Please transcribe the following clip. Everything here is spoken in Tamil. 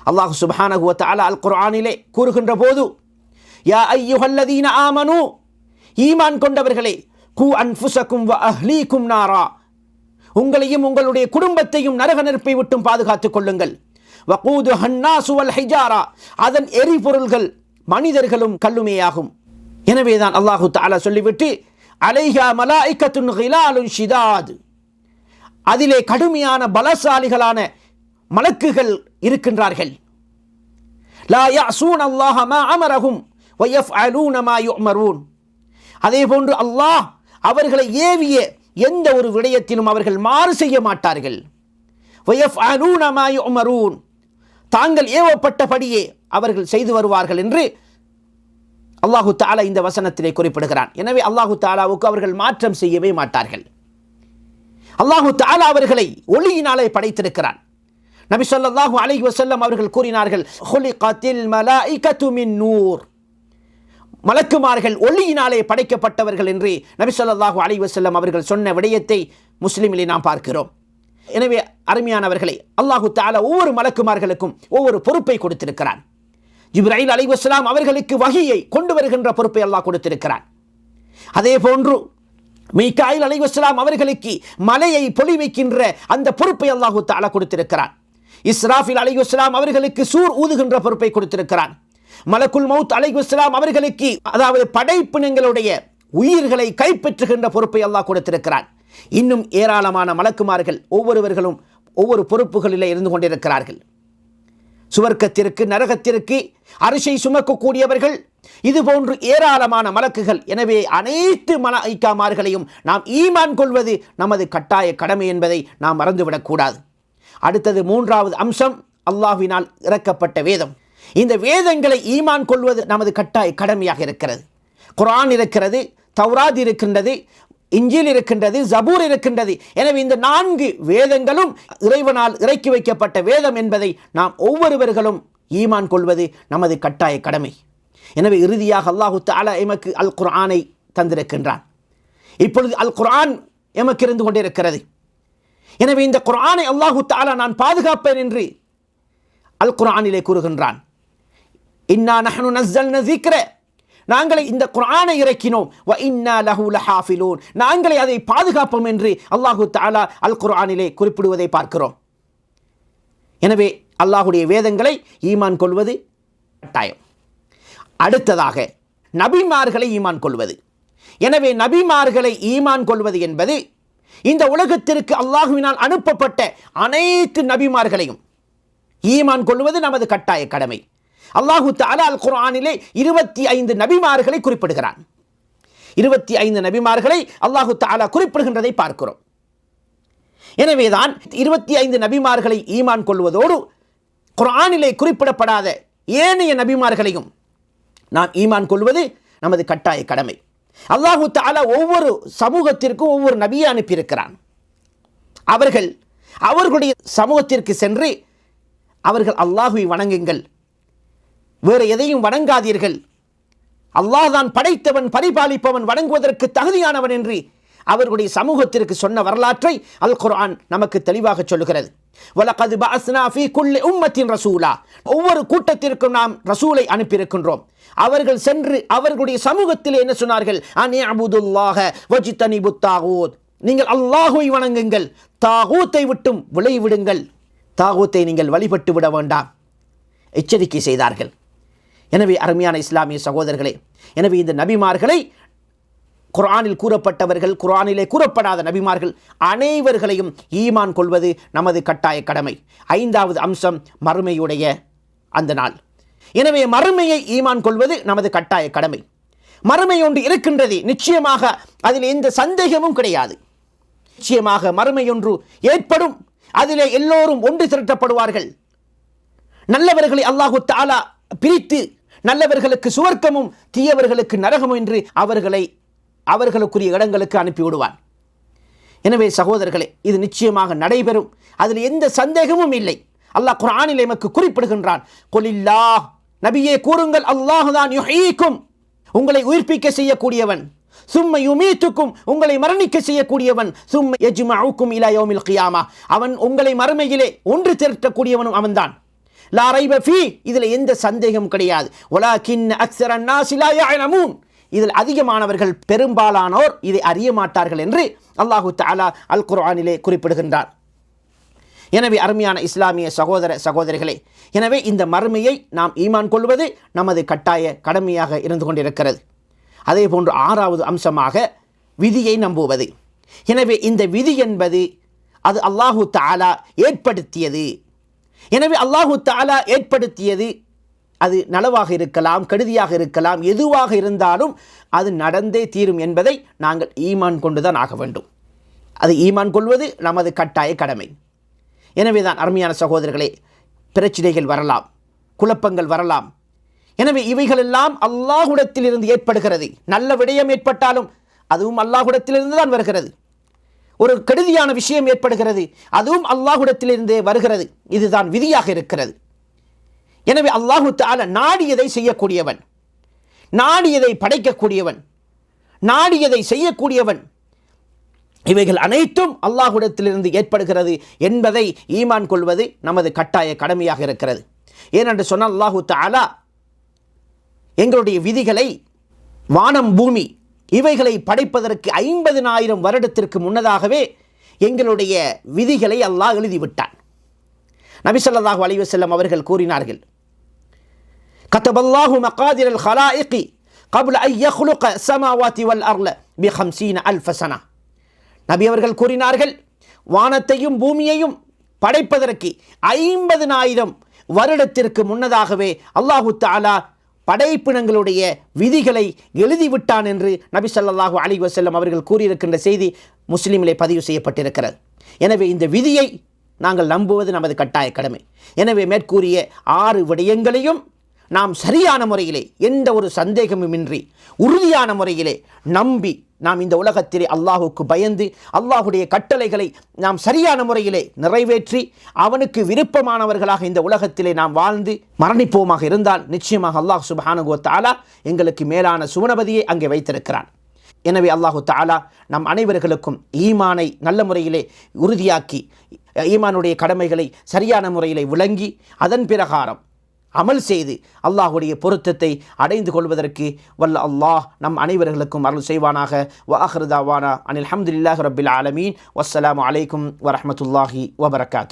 அல்லாஹ் சுப்ஹானஹு வ தஆலா அல் குர்ஆனிலே கூறுகின்ற போது, யா அய்யுஹல்லதீன ஆமனு, ஈமான் கொண்டவர்களே, கு அன்ஃபுஸகும் வ அஹ்லீகும் நாரா, உங்களையும் உங்களுடைய குடும்பத்தையும் நரக நெருப்பை விட்டும் பாதுகாத்துக் கொள்ளுங்கள். வகூதுஹன் நாசு வல் ஹிஜாரா, அதன் எரிபொருள்கள் மனிதர்களும் கல்லுமேயாகும். எனவேதான் அல்லாஹு தஆலா சொல்லிவிட்டு, அலைஹா மலாயிகத்துன் கிலாலுன் ஷிதாத், அதிலே கடுமையான பலசாலிகளான மலக்குகள் இருக்கின்றார்கள். லா யஅஸூன அல்லாஹ மா அமரஹும் வ யஃஅலூன மா யுஅமரூன், அதே போன்று அல்லாஹ் அவர்களை ஏவிய எந்த ஒரு விடயத்திலும் அவர்கள் மாறு செய்ய மாட்டார்கள். வ யஃஅலூன மா யுஅமரூன், தாங்கள் ஏவப்பட்டபடியே அவர்கள் செய்து வருவார்கள் என்று அல்லாஹு தஆலா இந்த வசனத்திலே குறிப்பிடுகிறான். எனவே அல்லாஹு தஆலாவுக்கு அவர்கள் மாற்றம் செய்யவே மாட்டார்கள். அல்லாஹு தஆலா அவர்களை ஒளியினாலே படைத்திருக்கிறான். நபி ஸல்லல்லாஹு அலைஹி வஸல்லம் அவர்கள் கூறினார்கள், ஹுலிகத்தில் மலாயிகத்து மின் நூர், மலக்குமார்கள் ஒளியினாலே படைக்கப்பட்டவர்கள் என்று நபி ஸல்லல்லாஹு அலைஹி வஸல்லம் அவர்கள் சொன்ன விடயத்தை முஸ்லிமிலே நாம் பார்க்கிறோம். எனவே அருமையானவர்களே, அல்லாஹு தஆலா ஒவ்வொரு மலக்குமார்களுக்கும் ஒவ்வொரு பொறுப்பை கொடுத்திருக்கிறான். ஜிப்ரீல் அலைஹிஸ்ஸலாம் அவர்களுக்கு வஹியை கொண்டு வருகின்ற பொறுப்பை அல்லாஹ் கொடுத்திருக்கிறான். அதே போன்று மீகாயில் அலைஹிஸ்ஸலாம் அவர்களுக்கு மலையை பொழிவைக்கின்ற அந்த பொறுப்பை அல்லாஹு தஆலா கொடுத்திருக்கிறான். இஸ்ராஃபில் அலைஹிஸ்ஸலாம் அவர்களுக்கு சூர் ஊதுகின்ற பொறுப்பை கொடுத்திருக்கிறான். மலக்குல் மௌத் அலைஹிஸ்ஸலாம் அவர்களுக்கு, அதாவது படைப்பினங்களுடைய உயிர்களை கைப்பற்றுகின்ற பொறுப்பை அல்லாஹ் கொடுத்திருக்கிறான். இன்னும் ஏராளமான மலக்குமார்கள் ஒவ்வொருவர்களும் ஒவ்வொரு பொறுப்புகளிலே இருந்து கொண்டிருக்கிறார்கள். சுவர்க்கத்திற்கு நரகத்திற்கு அரிசை சுமக்கக்கூடியவர்கள், இதுபோன்று ஏராளமான மலக்குகள். எனவே அனைத்து மலாயிகாமார்களையும் நாம் ஈமான் கொள்வது நமது கட்டாய கடமை என்பதை நாம் மறந்துவிடக்கூடாது. அடுத்தது மூன்றாவது அம்சம், அல்லாஹ்வினால் இறக்கப்பட்ட வேதம். இந்த வேதங்களை ஈமான் கொள்வது நமது கட்டாய கடமையாக இருக்கிறது. குர்ஆன் இருக்கிறது, தௌராத் இருக்கின்றது, இஞ்சில் இருக்கின்றது, ஜபூர் இருக்கின்றது. எனவே இந்த 4 வேதங்களும் இறைவனால் இறக்கி வைக்கப்பட்ட வேதம் என்பதை நாம் ஒவ்வொருவர்களும் ஈமான் கொள்வது நமது கட்டாய கடமை. எனவே இறுதியாக அல்லாஹு தஆலா எமக்கு அல் குர்ஆனை தந்திருக்கின்றான். இப்பொழுது அல் குர்ஆன் எமக்கு இருந்து கொண்டிருக்கிறது. எனவே இந்த குர்ஆனை அல்லாஹு தஆலா நான் பாதுகாப்பேன் என்று அல் குர்ஆனிலே கூறுகின்றான். இன்னா நஹ்னு நஸ்ஸல்னா ஸிக்ர, நாங்களே இந்த குர்ஆனை இறக்கினோம், வ இன்னா லஹு லஹாஃபிலூன், நாங்களே அதை பாதுகாப்போம் என்று அல்லாஹு தஆலா அல் குர்ஆனிலே குறிப்பிடுவதை பார்க்கிறோம். எனவே அல்லாஹுடைய வேதங்களை ஈமான் கொள்வது கட்டாயம். அடுத்ததாக நபிமார்களை ஈமான் கொள்வது. எனவே நபிமார்களை ஈமான் கொள்வது என்பது இந்த உலகத்திற்கு அல்லாஹுவினால் அனுப்பப்பட்ட அனைத்து நபிமார்களையும் ஈமான் கொள்வது நமது கட்டாய கடமை. அல்லாஹு தஆலா அல் குர்ஆனிலே 25 நபிமார்களை குறிப்பிடுகிறான். 25 நபிமார்களை அல்லாஹு தஆலா குறிப்பிடுகின்றதை பார்க்கிறோம். எனவேதான் 25 நபிமார்களை ஈமான் கொள்வதோடு குர்ஆனிலே குறிப்பிடப்படாத ஏனைய நபிமார்களையும் நாம் ஈமான் கொள்வது நமது கட்டாய கடமை. அல்லாஹு தஆலா ஒவ்வொரு சமூகத்திற்கும் ஒவ்வொரு நபியை அனுப்பியிருக்கிறான். அவர்களுடைய சமூகத்திற்கு சென்று அவர்கள் அல்லாஹுவை வணங்குங்கள், வேறு எதையும் வணங்காதீர்கள், அல்லாஹ் தான் படைத்தவன், பரிபாலிப்பவன், வணங்குவதற்கு தகுதியானவன் என்று அவர்களுடைய சமூகத்திற்கு சொன்ன வரலாற்றை அல் குர்ஆன் நமக்கு தெளிவாக சொல்லுகிறது. வலகத் பஅஸ்னா ஃபீ குல்லி உம்மத்தின் ரசூலா, ஒவ்வொரு கூட்டத்திற்கும் நாம் ரசூலை அனுப்பியிருக்கின்றோம். அவர்கள் சென்று அவர்களுடைய சமூகத்தில் என்ன சொன்னார்கள்? அன்இஅ்புதுல்லாஹ வஜ்தனிபுத் தாகூத், நீங்கள் அல்லாஹ்வை வணங்குங்கள், தாகூத்தை விட்டும் விலகிவிடுங்கள், தாகூத்தை நீங்கள் வழிபட்டு விட வேண்டாம், எச்சரிக்கை செய்தார்கள். எனவே அருமையான இஸ்லாமிய சகோதரர்களே, எனவே இந்த நபிமார்களை, குர்ஆனில் கூறப்பட்டவர்கள், குர்ஆனிலே கூறப்படாத நபிமார்கள் அனைவர்களையும் ஈமான் கொள்வது நமது கட்டாய கடமை. 5வது அம்சம் மறுமையுடைய அந்த நாள். எனவே மறுமையை ஈமான் கொள்வது நமது கட்டாய கடமை. மறுமை ஒன்று இருக்கின்றது, நிச்சயமாக அதில் எந்த சந்தேகமும் கிடையாது. நிச்சயமாக மறுமை ஒன்று ஏற்படும், அதிலே எல்லோரும் ஒன்று திரட்டப்படுவார்கள். நல்லவர்களை அல்லாஹு தஆலா பிரித்து நல்லவர்களுக்கு சுவர்க்கமும் தீயவர்களுக்கு நரகமும் என்று அவர்களுக்குரிய இடங்களுக்கு அனுப்பிவிடுவான். எனவே சகோதரர்களே, இது நிச்சயமாக நடைபெறும், அதில் எந்த சந்தேகமும் இல்லை. அல்லாஹ் குர்ஆனில் எமக்கு குறிப்பிடுகின்றான், குலில்லாஹ், நபியே கூறுங்கள், அல்லாஹ் தான் யுஹீக்கும், உங்களை உயிர்ப்பிக்க செய்யக்கூடியவன், சும்ம யுமீத்துக்கும், உங்களை மரணிக்க செய்யக்கூடியவன், சும்ம யஜ்மஉக்கும் இலா யௌமில் கியாமா, அவன் உங்களை மறுமையிலே ஒன்று திரட்டக்கூடியவனும் அவன்தான். லா ரைப ஃபீ, இதில் எந்த சந்தேகம் கிடையாது. வலாகின் அக்ஸரன் நாஸி லா யஅலமூன், இதில் அதிகமானவர்கள் பெரும்பாலானோர் இதை அறிய மாட்டார்கள் என்று அல்லாஹு தஆலா அல் குர்ஆனிலே குறிப்பிடுகின்றார். எனவே அருமையான இஸ்லாமிய சகோதர சகோதரிகளே, எனவே இந்த மறுமையை நாம் ஈமான் கொள்வது நமது கட்டாய கடமையாக இருந்து கொண்டிருக்கிறது. அதே போன்று 6வது அம்சமாக விதியை நம்புவது. எனவே இந்த விதி என்பது அது அல்லாஹு தஆலா ஏற்படுத்தியது. எனவே அல்லாஹு தஆலா ஏற்படுத்தியது அது நலவாக இருக்கலாம், கெடுதியாக இருக்கலாம், எதுவாக இருந்தாலும் அது நடந்தே தீரும் என்பதை நாங்கள் ஈமான் கொண்டுதான் ஆக வேண்டும். அது ஈமான் கொள்வது நமது கட்டாய கடமை. எனவே தான் அருமையான சகோதரர்களே, பிரச்சனைகள் வரலாம், குழப்பங்கள் வரலாம். எனவே இவைகளெல்லாம் அல்லாஹ்விடத்திலிருந்து ஏற்படுகிறது. நல்ல விடயம் ஏற்பட்டாலும் அதுவும் அல்லாஹ்விடத்திலிருந்து தான் வருகிறது. ஒரு கெடுதியான விஷயம் ஏற்படுகிறது, அதுவும் அல்லாஹ்விடத்திலிருந்தே வருகிறது. இதுதான் விதியாக இருக்கிறது. எனவே அல்லாஹு தஆலா நாடியதை செய்யக்கூடியவன், நாடியதை படைக்கக்கூடியவன், நாடியதை செய்யக்கூடியவன். இவைகள் அனைத்தும் அல்லாஹ்விடத்திலிருந்து ஏற்படுகிறது என்பதை ஈமான் கொள்வது நமது கட்டாய கடமையாக இருக்கிறது. ஏனென்று சொன்னால் அல்லாஹு தஆலா எங்களுடைய விதிகளை, வானம் பூமி இவைகளை படைப்பதற்கு 50,000 வருடத்திற்கு முன்னதாகவே எங்களுடைய விதிகளை அல்லாஹ் எழுதிவிட்டான். நபி ஸல்லல்லாஹு அலைஹி வஸல்லம் அவர்கள் கூறினார்கள், கதபல்லாஹு மகாதிரல் ஹலாயிகி قبل أن يخلق السماوات والأرض ب50,000 سنة. நபி அவர்கள் கூறினார்கள், வானத்தையும் பூமியையும் படைப்பதற்கு 50,000 வருடத்திற்கு முன்னதாகவே அல்லாஹு தஆலா படைப்பினங்களுடைய விதிகளை எழுதிவிட்டான் என்று நபி ஸல்லல்லாஹு அலைஹி வஸல்லம் அவர்கள் கூறியிருக்கின்ற செய்தி முஸ்லிமிலே பதிவு செய்யப்பட்டிருக்கிறது. எனவே இந்த விதியை நாங்கள் நம்புவது நமது கட்டாய கடமை. எனவே மேற்கூறிய 6 விடயங்களையும் நாம் சரியான முறையிலே, எந்த ஒரு சந்தேகமுமின்றி உறுதியான முறையிலே நம்பி நாம் இந்த உலகத்திலே அல்லாஹுக்கு பயந்து அல்லாஹுடைய கட்டளைகளை நாம் சரியான முறையிலே நிறைவேற்றி அவனுக்கு விருப்பமானவர்களாக இந்த உலகத்திலே நாம் வாழ்ந்து மரணிப்போமாக இருந்தால் நிச்சயமாக அல்லாஹ் சுப்ஹானஹு வ தஆலா எங்களுக்கு மேலான சுவனபதியை அங்கே வைத்திருக்கிறான். எனவே அல்லாஹு தஆலா நம் அனைவர்களுக்கும் ஈமானை நல்ல முறையிலே உறுதியாக்கி, ஈமானுடைய கடமைகளை சரியான முறையிலே விளங்கி அதன் பிரகாரம் அமல் செய்து அல்லாஹுடைய பொருத்தத்தை அடைந்து கொள்வதற்கு வல்ல அல்லாஹ் நம் அனைவர்களுக்கும் அருள் செய்வானாக. வ ஆகிரு தாவானா அனில் ஹம்துலில்லாஹி ரப்பில் ஆலமீன். வஸ்ஸலாமு அலைக்கும் வரஹ்மத்துல்லாஹி வபரகாத்துஹு.